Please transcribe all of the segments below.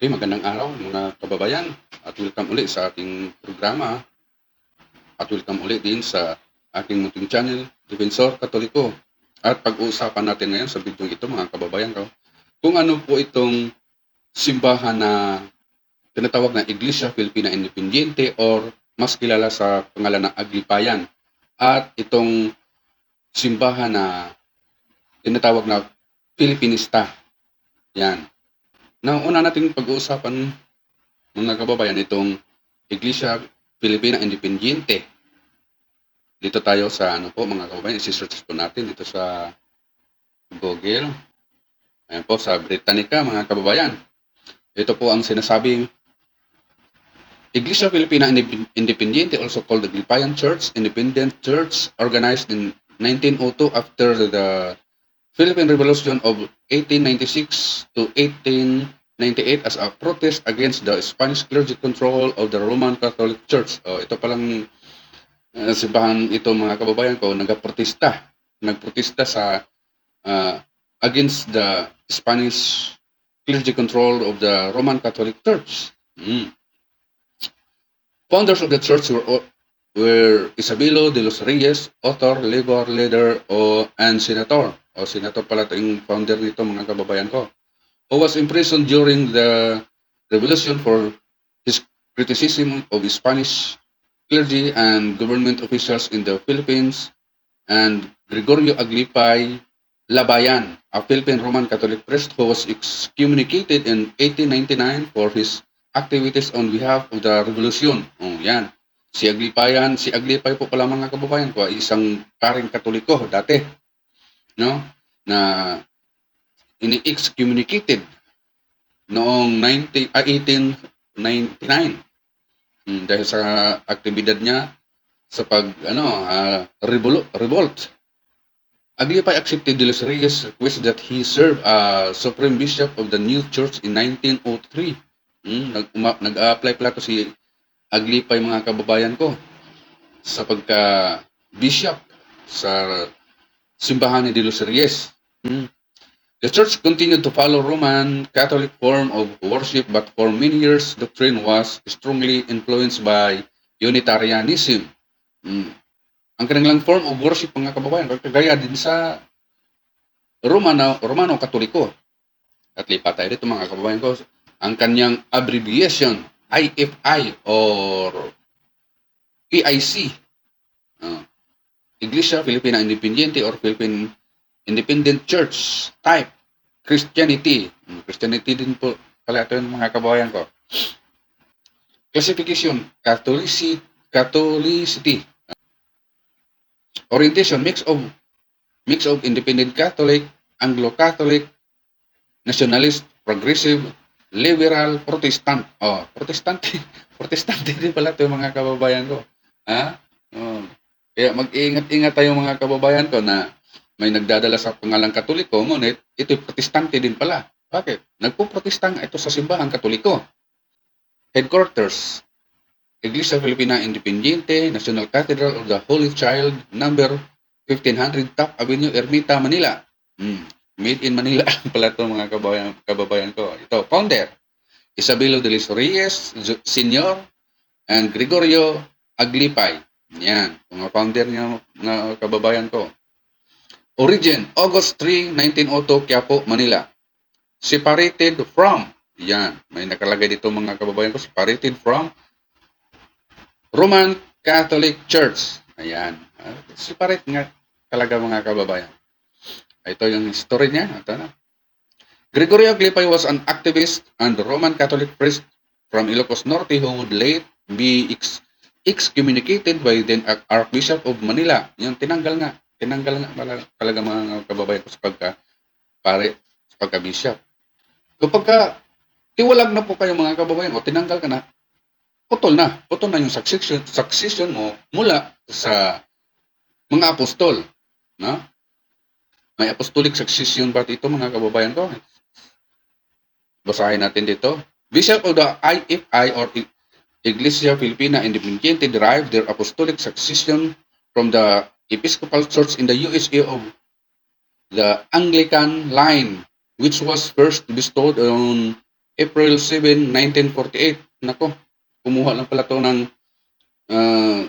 Okay, magandang araw mga kababayan at welcome ulit sa ating programa at welcome ulit din sa aking munting channel, Defensor Katoliko. At pag-uusapan natin ngayon sa video ito mga kababayan ko, kung ano po itong simbahan na tinatawag na Iglesia Filipina Independiente or mas kilala sa pangalan ng Aglipayan. At itong simbahan na tinatawag na Filipinista. Yan. Na una nating pag-uusapan mga kababayan itong Iglesia Filipina Independiente. Dito tayo sa mga kababayan, isi-search po natin dito sa Google. Ayan po sa Britannica mga kababayan. Ito po ang sinasabing Iglesia Filipina Independiente, also called the Aglipayan Church, independent church organized in 1902 after the Philippine Revolution of 1896 to 1898 as a protest against the Spanish clergy control of the Roman Catholic Church. Ito palang simbahan ito mga kababayan ko, nagprotesta sa against the Spanish clergy control of the Roman Catholic Church. Founders of the church were Isabelo de los Reyes, author, labor leader, and senator. Senator pala ito yung founder nito mga kababayan ko. Who was imprisoned during the revolution for his criticism of the Spanish clergy and government officials in the Philippines, and Gregorio Aglipay Labayan, a Philippine Roman Catholic priest who was excommunicated in 1899 for his activities on behalf of the revolution. Yan. Si Aglipay po pala mga kababayan ko, isang paring Katoliko dati, no? Na ini-excommunicated noong 1899 dahil sa aktibidad niya sa revolt. Aglipay accepted de los Reyes' request that he serve as Supreme Bishop of the new church in 1903. Nag-apply pala to si Aglipay mga kababayan ko sa pagka-bishop sa simbahan ni de los Reyes. The church continued to follow Roman Catholic form of worship, but for many years, doctrine was strongly influenced by Unitarianism. Ang kanilang form of worship, mga kababayan, kagaya din sa Romano Katoliko. At lipat tayo dito, mga kababayan ko, ang kanyang abbreviation, IFI or PIC, Iglesia Filipina Independiente or Philippine Independent Church type, Christianity. Christianity din po pala ito yung mga kababayan ko. Classification, Catholicity. Orientation, mix of independent Catholic, Anglo-Catholic, nationalist, progressive, liberal, Protestant. Protestante din pala ito yung mga kababayan ko. Kaya mag-ingat-ingat tayo mga kababayan ko na may nagdadala sa pangalang Katoliko, ngunit ito'y protestante din pala. Bakit? Nagpo-protestang ito sa simbahan Katoliko. Headquarters, Iglesia Filipina Independiente, National Cathedral of the Holy Child, number 1500 Top Avenue, Ermita, Manila. Made in Manila pala ito mga kababayan ko. Ito, founder, Isabelo de los Reyes, Senior, and Gregorio Aglipay. Yan, mga founder niya mga kababayan ko. Origin, August 3, 1902, Quiapo, Manila. Separated from, yan, may nakalagay dito mga kababayan ko, separated from Roman Catholic Church. Ayan, separate nga talaga mga kababayan. Ito yung history niya. Ito na. Gregorio Aglipay was an activist and Roman Catholic priest from Ilocos Norte who would late be excommunicated by then Archbishop of Manila. Yung tinanggal nga talaga mga kababayan ko sa pagka-bishop. Kapag tiwalag na po kayo mga kababayan o tinanggal ka na, putol na yung succession mo mula sa mga apostol. No? May apostolic succession ba ito mga kababayan ko? Basahin natin dito. Bishop of the IFI or Iglesia Filipina Independiente derived their apostolic succession from the Episcopal Church in the USA of the Anglican line, which was first bestowed on April 7, 1948. Nako, kumuha lang pala to ng ah,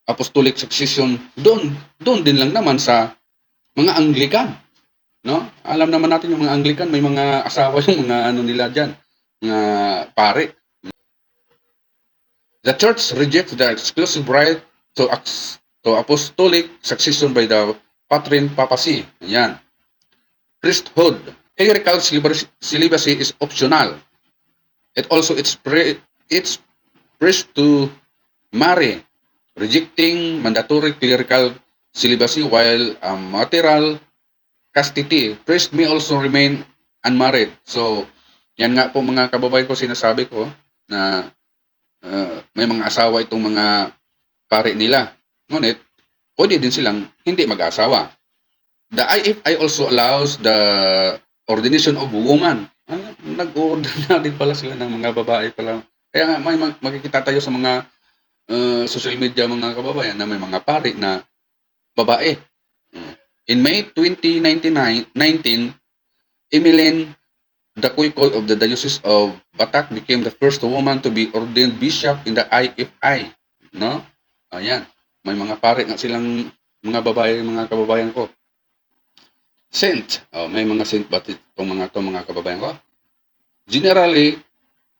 apostolic succession. Doon din lang naman sa mga Anglican, no? Alam naman natin yung mga Anglican, may mga asawa yung mga ano nila diyan, mga pare. The church rejects the exclusive right to apostolic succession by the patron papacy. Ayan. Priesthood. Clerical celibacy is optional. It also it's priest to marry, rejecting mandatory clerical celibacy while material castity. Priest may also remain unmarried. So, yan nga po mga kababayan ko, sinasabi ko na may mga asawa itong mga pare nila. Ngunit, pwede din silang hindi mag-asawa. The IFI also allows the ordination of woman. Nag-order na din pala sila ng mga babae pala. Kaya nga may makikita tayo sa mga social media mga kababayan na may mga pare na babae. In May 2019, Emmeline Daquicol of the Diocese of Batak became the first woman to be ordained bishop in the IFI. No? Ayan. May mga pare nga silang mga babae, mga kababayan ko. Saint. May mga saint ba itong mga kababayan ko? Generally,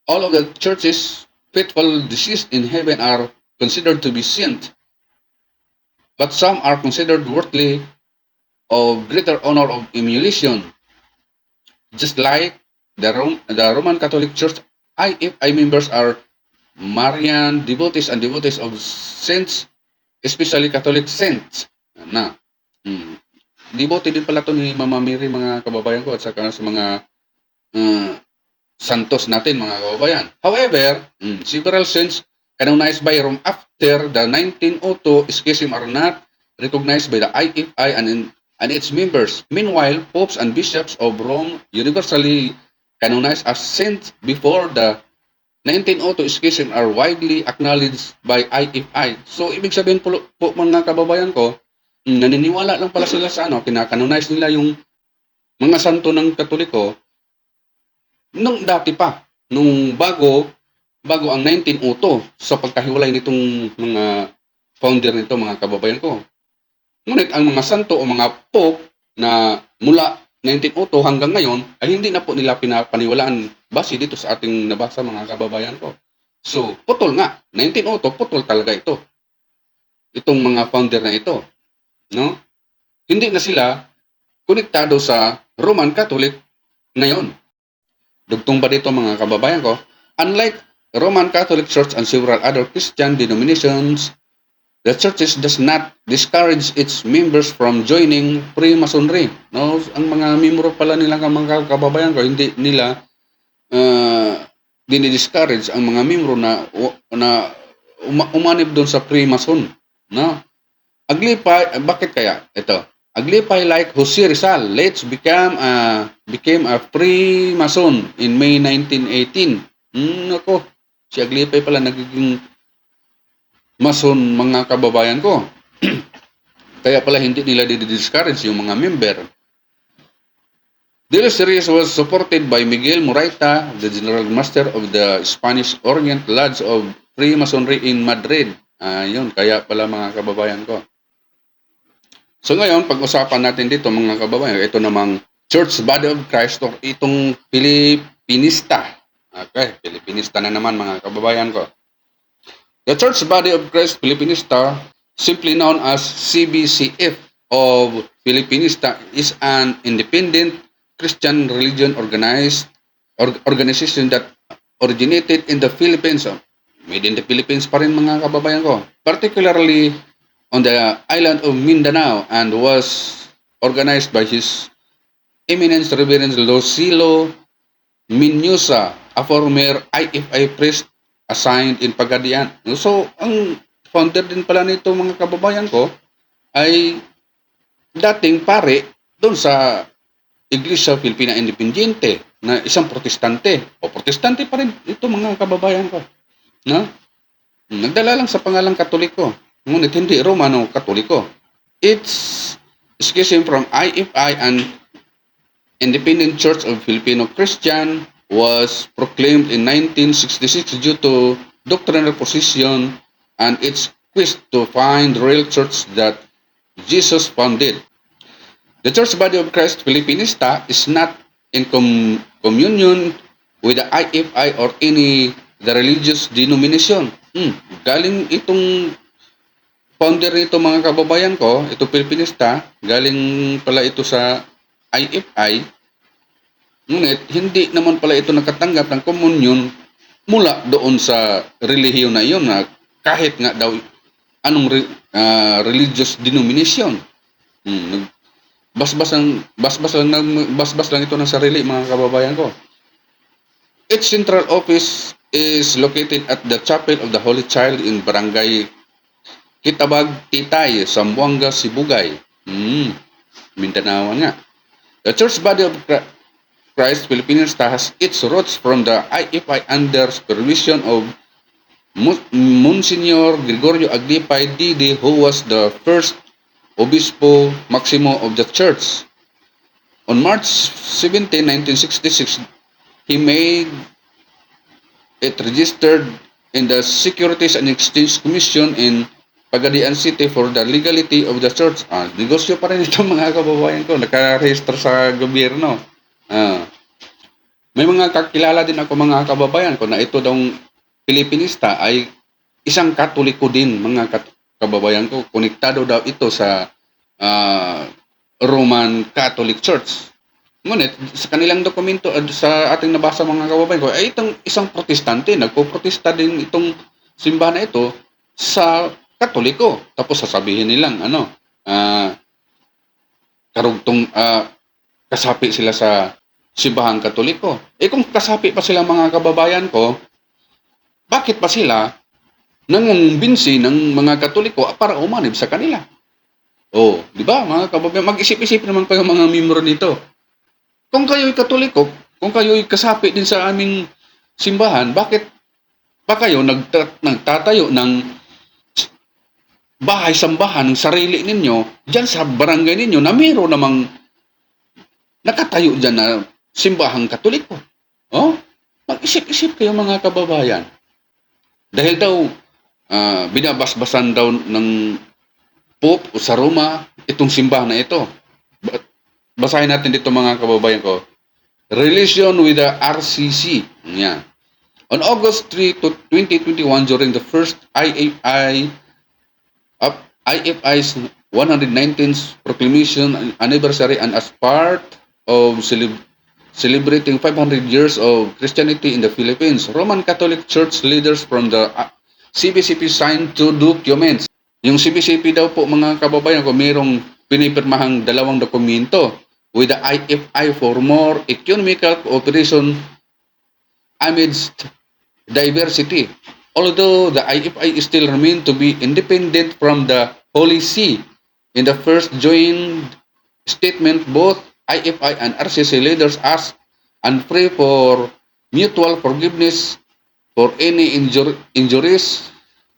all of the churches faithful deceased in heaven are considered to be saint. But some are considered worthy of greater honor of emulation. Just like the Roman Catholic Church, IFI members are Marian devotees and devotees of saints, especially Catholic saints. Na, devote din pala ito ni Mama Mary, mga kababayan ko, at saka sa mga santos natin, mga kababayan. However, several saints canonized by Rome after the 1902 schism are not recognized by the IFI and its members. Meanwhile, popes and bishops of Rome universally canonized as saints before the 1902 schism are widely acknowledged by IFI. So, ibig sabihin po mga kababayan ko, naniniwala lang pala sila sa kinakanonize nila yung mga santo ng Katoliko nung dati pa, nung bago ang 1902 sa pagkahiwalay nitong mga founder nito, mga kababayan ko. Ngunit ang mga santo o mga pope na mula 1902 hanggang ngayon ay hindi na po nila pinapaniwalaan base dito sa ating nabasa, mga kababayan ko. So, putol nga. 1902, putol talaga ito. Itong mga founder na ito. No? Hindi na sila konektado sa Roman Catholic ngayon. Dugtong ba dito, mga kababayan ko? Unlike Roman Catholic Church and several other Christian denominations, the churches does not discourage its members from joining Freemasonry. No? Ang mga membro pala nila, mga kababayan ko, hindi nila dinidiscourage ang mga membro na umanib doon sa Freemason. No? Bakit kaya? Ito. Aglipay like Jose Rizal, became a Freemason in May 1918. Nako, si Aglipay pala nagiging Mason, mga kababayan ko. Kaya pala hindi nila di-discourage yung mga member. This series was supported by Miguel Moraita, the General Master of the Spanish Orient Lodge of Freemasonry in Madrid. Yun, kaya pala, mga kababayan ko. So ngayon, pag-usapan natin dito, mga kababayan, ito namang Church Body of Christ, or itong Pilipinista. Okay, Pilipinista na naman, mga kababayan ko. The Church Body of Christ Pilipinista, simply known as CBCF of Pilipinista, is an independent Christian religion organization that originated in the Philippines. Made in the Philippines pa rin, mga kababayan ko. Particularly on the island of Mindanao, and was organized by His Eminence Reverend Lucilo Minyusa, a former IFI priest assigned in Pagadian. So, ang founder din pala nito, mga kababayan ko, ay dating pare doon sa Iglesia Filipina Independiente na isang protestante. O protestante pa rin ito, mga kababayan ko. No? Nagdala lang sa pangalang Katoliko. Ngunit hindi Romano Katoliko. It's schism from IFI and Independent Church of Filipino Christian was proclaimed in 1966 due to doctrinal position and its quest to find the real church that Jesus founded. The Church Body of Christ Filipinista is not in communion with the IFI or any the religious denomination. Galing itong founder nito mga kababayan ko, ito Filipinista, galing pala ito sa IFI. Ngunit hindi naman pala ito nakatanggap ng komunyon mula doon sa relihiyon na iyon na kahit nga daw anong religious denomination. Basbas lang ito ng sarili mga kababayan ko. Its central office is located at the Chapel of the Holy Child in Barangay Kitabag, Titay, Zamboanga, Sibugay. Mindanao nga. The Church Body of Christ Filipinista has its roots from the IFI under supervision of Monsignor Gregorio Aglipay D.D., who was the first Obispo Maximo of the Church. On March 17, 1966, he made it registered in the Securities and Exchange Commission in Pagadian City for the legality of the church. Negosyo pa rin ito mga kababayan ko, nakaregister sa gobyerno. May mga kakilala din ako mga kababayan ko na ito daw Pilipinista ay isang Katoliko din mga kababayan ko. Konektado daw ito sa Roman Catholic Church. Ngunit sa kanilang dokumento sa ating nabasa mga kababayan ko ay itong isang protestante, nagpo-protesta din itong simbahan na ito sa Katoliko. Tapos sasabihin nilang karugtong kasapi sila sa simbahang Katoliko. Kung kasapi pa sila mga kababayan ko, bakit pa sila nangungumbinsi ng mga Katoliko para umanib sa kanila? Di ba mga kababayan? Mag-isip-isip naman kayo mga miyembro nito. Kung kayo'y Katoliko, kung kayo'y kasapi din sa aming simbahan, bakit pa kayo nagtatayo ng bahay-sambahan ng sarili ninyo dyan sa barangay ninyo na mayroon namang nakatayo dyan na simbahang Katoliko? Mag-isip-isip kayo mga kababayan. Dahil daw binabasbasan daw ng Pope sa Roma itong simbahan na ito. Basahin natin dito mga kababayan ko. Relation with the RCC. Yeah. On August 3, 2021, during the first IFI's 119th proclamation anniversary and as part of celebrating 500 years of Christianity in the Philippines, Roman Catholic Church leaders from the CBCP signed two documents. Yung CBCP daw po mga kababayan ko, mayroong pinipirmahang dalawang dokumento with the IFI for more economical cooperation amidst diversity. Although the IFI still remain to be independent from the Holy See. In the first joint statement, both IFI and RCC leaders asked and pray for mutual forgiveness for any injuries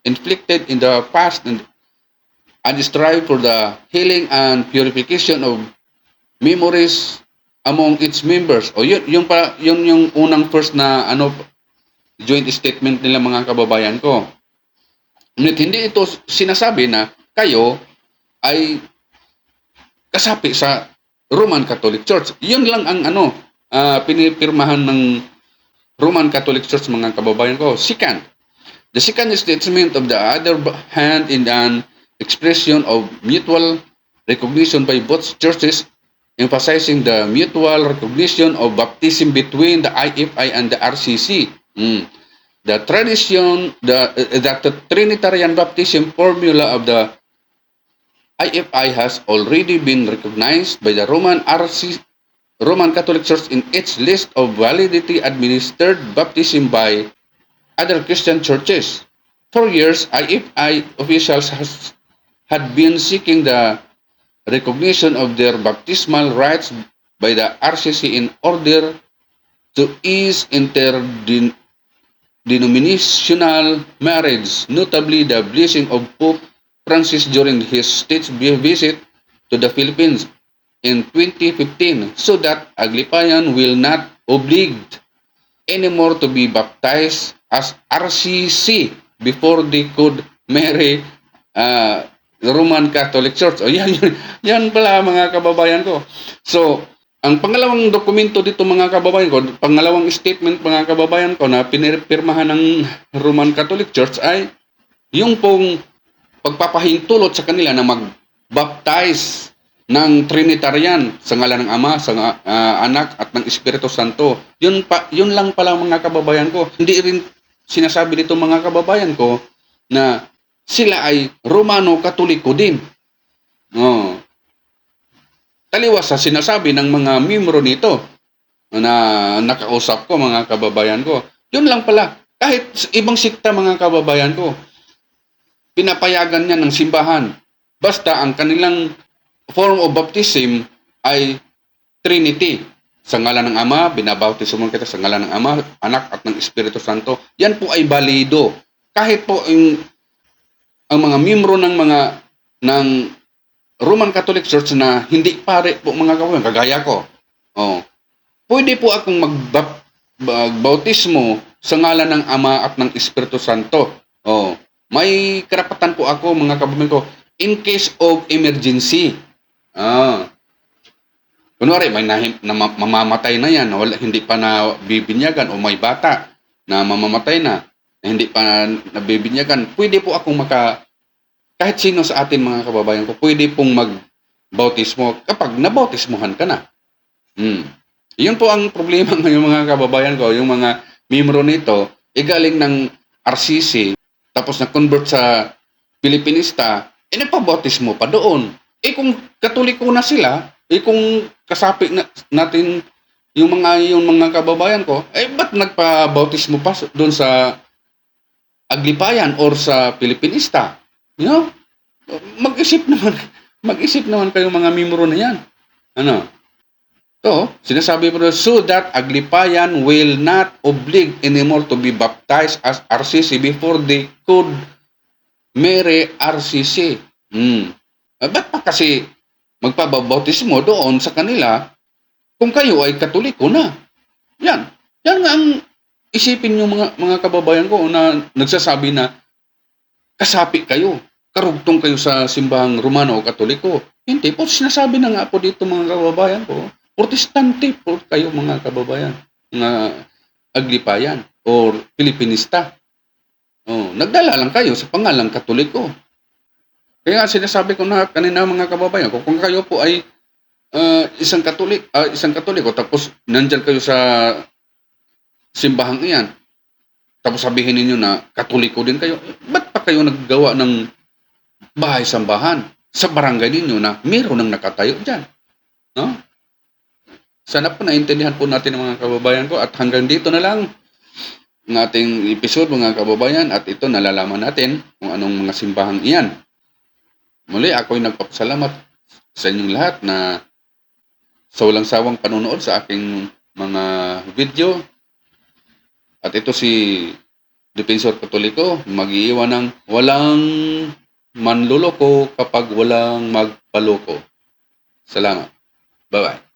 inflicted in the past and strive for the healing and purification of memories among its members. Yun yung unang first na joint statement nila mga kababayan ko. Ngunit hindi ito sinasabi na kayo ay kasapi sa Roman Catholic Church. Yun lang ang pinipirmahan ng Roman Catholic Church mga kababayan ko. Second, the second statement of the other hand in an expression of mutual recognition by both churches, emphasizing the mutual recognition of baptism between the IFI and the RCC. The tradition, the Trinitarian baptism formula of the IFI has already been recognized by the Roman Catholic Church in its list of validity administered baptism by other Christian churches. For years, IFI officials had been seeking the recognition of their baptismal rights by the RCC in order to ease interdenominational marriage, notably the blessing of Pope Francis during his state visit to the Philippines in 2015, so that Aglipayan will not obliged anymore to be baptized as RCC before they could marry Roman Catholic Church. O yan pala mga kababayan ko. So, ang pangalawang dokumento dito mga kababayan ko, pangalawang statement mga kababayan ko na pinirmahan ng Roman Catholic Church ay yung pong pagpapahintulot sa kanila na mag-baptize ng Trinitarian sa ngalan ng Ama, sa Anak at ng Espiritu Santo. Yun lang pala mga kababayan ko. Hindi rin sinasabi dito mga kababayan ko na sila ay Romano Katoliko din. Oh. Taliwas sa sinasabi ng mga miyembro nito na nakausap ko mga kababayan ko. Yun lang pala. Kahit ibang sikta mga kababayan ko, pinapayagan niya ng simbahan. Basta ang kanilang form of baptism ay Trinity. Sa ngalan ng Ama, binabautismo kita sa ngalan ng Ama, Anak at ng Espiritu Santo. Yan po ay balido. Kahit po ang mga miyembro ng Roman Catholic Church na hindi pare po mga kababayan, kagaya ko. Oh. Pwede po akong magbautismo sa ngalan ng Ama at ng Espiritu Santo. Oh. May karapatan po ako mga kababayan ko in case of emergency. Kunwari, may mamamatay na yan, hindi pa na bibinyagan o may bata na mamamatay na hindi pa nabibinyagan, pwede po akong kahit sino sa atin mga kababayan ko, pwede pong magbautismo kapag nabautismohan ka na. Yun po ang problema ngayon mga kababayan ko, yung mga miyembro nito, galing ng RCC, tapos na-convert sa Pilipinista, nagpabautismo pa doon. Kung Katoliko na sila, kung kasapi natin yung mga kababayan ko, ba't nagpabautismo pa doon sa Aglipayan or sa Pilipinista? You know? Mag-isip naman kayo mga miyembro na yan. Sinasabi po na, so that Aglipayan will not oblige anymore to be baptized as RCC before they could marry RCC. Ba't pa kasi magpabautismo doon sa kanila kung kayo ay Katoliko na? Yan nga ang isipin nyo mga kababayan ko na nagsasabi na kasapi kayo, karugtong kayo sa simbahang Romano o Katoliko. Hindi po, sinasabi na nga po dito mga kababayan ko, Protestante po kayo mga kababayan, mga Aglipayan or Pilipinista. Nagdala lang kayo sa pangalang Katoliko. Kaya sinasabi ko na kanina mga kababayan ko, kung kayo po ay isang Katoliko tapos nandyan kayo sa simbahang iyan, tapos sabihin ninyo na Katoliko din kayo, ba't pa kayo naggawa ng bahay-sambahan sa barangay ninyo na mayroon nang nakatayo dyan? No? Sana po naintindihan po natin mga kababayan ko, at hanggang dito na lang ang ating episode mga kababayan, at ito nalalaman natin kung anong mga simbahang iyan. Muli ako'y nagpapasalamat sa inyong lahat na sa walang sawang panonood sa aking mga video. At ito si Defensor Katoliko, mag-iiwan ng walang manluloko kapag walang magpaloko. Salamat. Bye-bye.